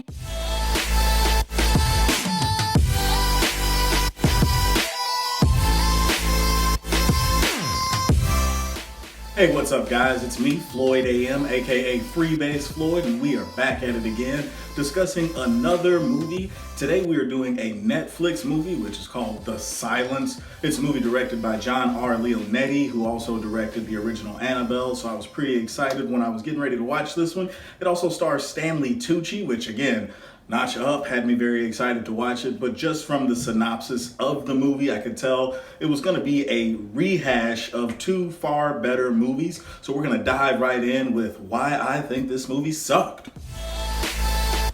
Hey, what's up, guys? It's me, Floyd AM, aka Freebase Floyd, and we are back at it again, discussing another movie. Today we are doing a Netflix movie, which is called The Silence. It's a movie directed by John R. Leonetti, who also directed the original Annabelle, so I was pretty excited when I was getting ready to watch this one. It also stars Stanley Tucci, which again, notch up, had me very excited to watch it, but just from the synopsis of the movie, I could tell it was going to be a rehash of two far better movies. So we're going to dive right in with why I think this movie sucked.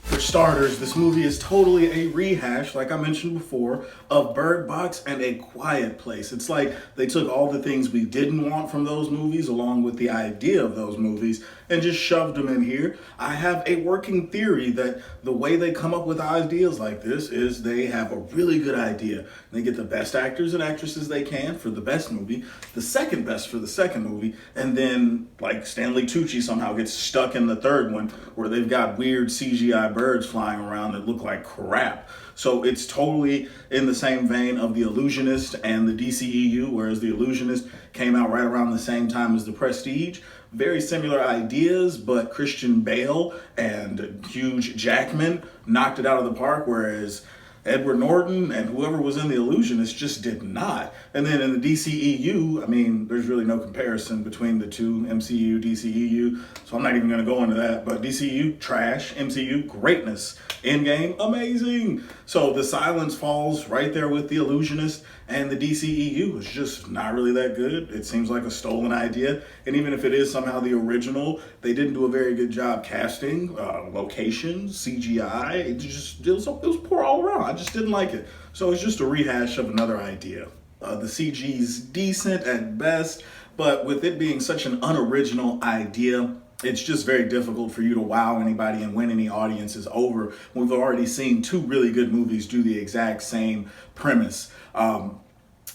For starters, this movie is totally a rehash, like I mentioned before, of Birdbox and A Quiet Place. It's like they took all the things we didn't want from those movies, along with the idea of those movies, and just shoved them in here. I have a working theory that the way they come up with ideas like this is they have a really good idea. They get the best actors and actresses they can for the best movie, the second best for the second movie, and then like Stanley Tucci somehow gets stuck in the third one where they've got weird CGI birds flying around that look like crap. So it's totally in the same vein of the Illusionist and the DCEU, whereas the Illusionist came out right around the same time as the Prestige. Very similar ideas, but Christian Bale and Hugh Jackman knocked it out of the park, whereas Edward Norton and whoever was in The Illusionist just did not. And then in the DCEU, I mean, there's really no comparison between the two, MCU, DCEU, so I'm not even going to go into that. But DCEU, trash. MCU, greatness. Endgame, amazing. So The Silence falls right there with The Illusionist, and the DCEU is just not really that good. It seems like a stolen idea, and even if it is somehow the original, they didn't do a very good job casting, locations, CGI. It was poor all around. I just didn't like it. So it's just a rehash of another idea. The CG's decent at best, but with it being such an unoriginal idea, it's just very difficult for you to wow anybody and win any audiences over. We've already seen two really good movies do the exact same premise.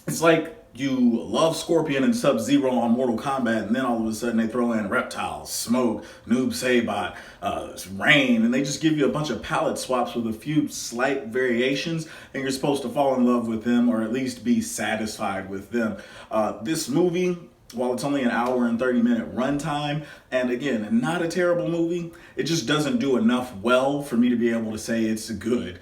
It's like you love Scorpion and Sub-Zero on Mortal Kombat, and then all of a sudden they throw in Reptiles, Smoke, Noob Saibot, Rain, and they just give you a bunch of palette swaps with a few slight variations, and you're supposed to fall in love with them or at least be satisfied with them. This movie, while it's only an hour and 30-minute runtime, and again, not a terrible movie, it just doesn't do enough well for me to be able to say it's good.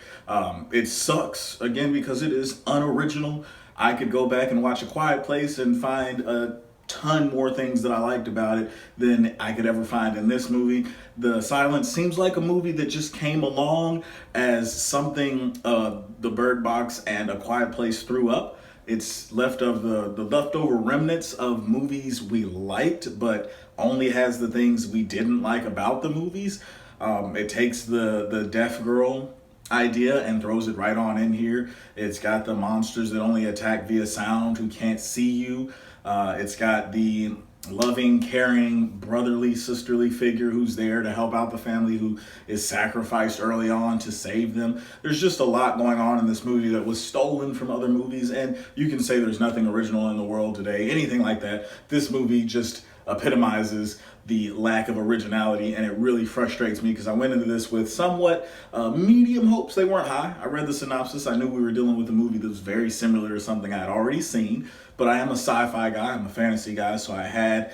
It sucks, again, because it is unoriginal. I could go back and watch A Quiet Place and find a ton more things that I liked about it than I could ever find in this movie. The Silence seems like a movie that just came along as something the Bird Box and A Quiet Place threw up. It's left of the leftover remnants of movies we liked, but only has the things we didn't like about the movies. It takes the deaf girl idea and throws it right on in here. It's got the monsters that only attack via sound who can't see you. It's got the loving, caring, brotherly, sisterly figure who's there to help out the family who is sacrificed early on to save them. There's just a lot going on in this movie that was stolen from other movies, and you can say there's nothing original in the world today, anything like that. This movie just epitomizes the lack of originality, and it really frustrates me because I went into this with somewhat medium hopes. They weren't high. I read the synopsis. I knew we were dealing with a movie that was very similar to something I had already seen, but I am a sci-fi guy. I'm a fantasy guy, so I had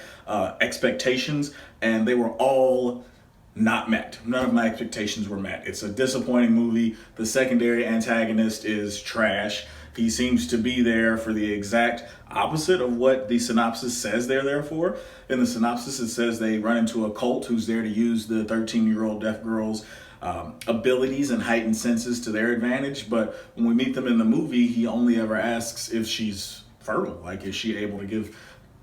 expectations, and they were all not met. None of my expectations were met. It's a disappointing movie. The secondary antagonist is trash. He seems to be there for the exact opposite of what the synopsis says they're there for. In the synopsis, it says they run into a cult who's there to use the 13-year-old deaf girl's abilities and heightened senses to their advantage. But when we meet them in the movie, he only ever asks if she's fertile. Like, is she able to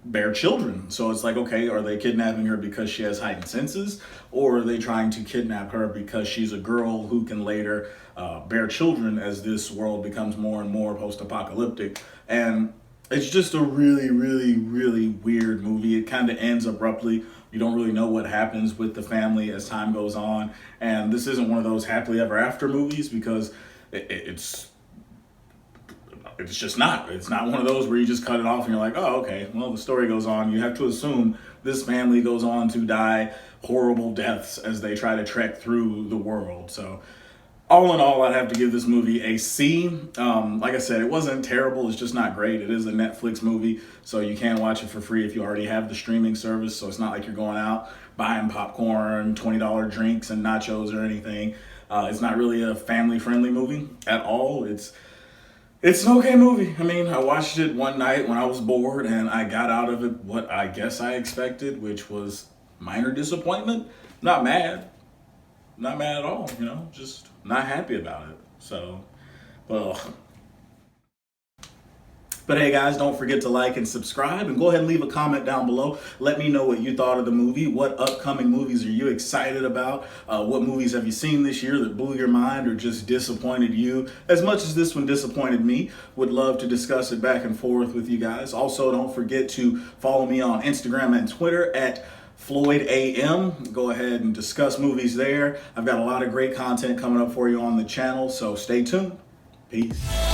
bear children? So it's like, okay, are they kidnapping her because she has heightened senses? Or are they trying to kidnap her because she's a girl who can later bear children as this world becomes more and more post-apocalyptic? And it's just a really, really, really weird movie. It kind of ends abruptly. You don't really know what happens with the family as time goes on. And this isn't one of those happily ever after movies because it's it's just not. It's not one of those where you just cut it off and you're like, oh, okay, well, the story goes on. You have to assume this family goes on to die horrible deaths as they try to trek through the world. So all in all, I'd have to give this movie a C. Like I said, it wasn't terrible. It's just not great. It is a Netflix movie, so you can watch it for free if you already have the streaming service. So it's not like you're going out buying popcorn, $20 drinks, and nachos or anything. It's not really a family-friendly movie at all. It's an okay movie. I mean, I watched it one night when I was bored, and I got out of it what I guess I expected, which was minor disappointment. Not mad. Not mad at all, you know, just not happy about it. So, well. But hey guys, don't forget to like and subscribe, and go ahead and leave a comment down below. Let me know what you thought of the movie. What upcoming movies are you excited about? What movies have you seen this year that blew your mind or just disappointed you as much as this one disappointed me? Would love to discuss it back and forth with you guys. Also, don't forget to follow me on Instagram and Twitter at FloydAM. Go ahead and discuss movies there. I've got a lot of great content coming up for you on the channel, so stay tuned. Peace.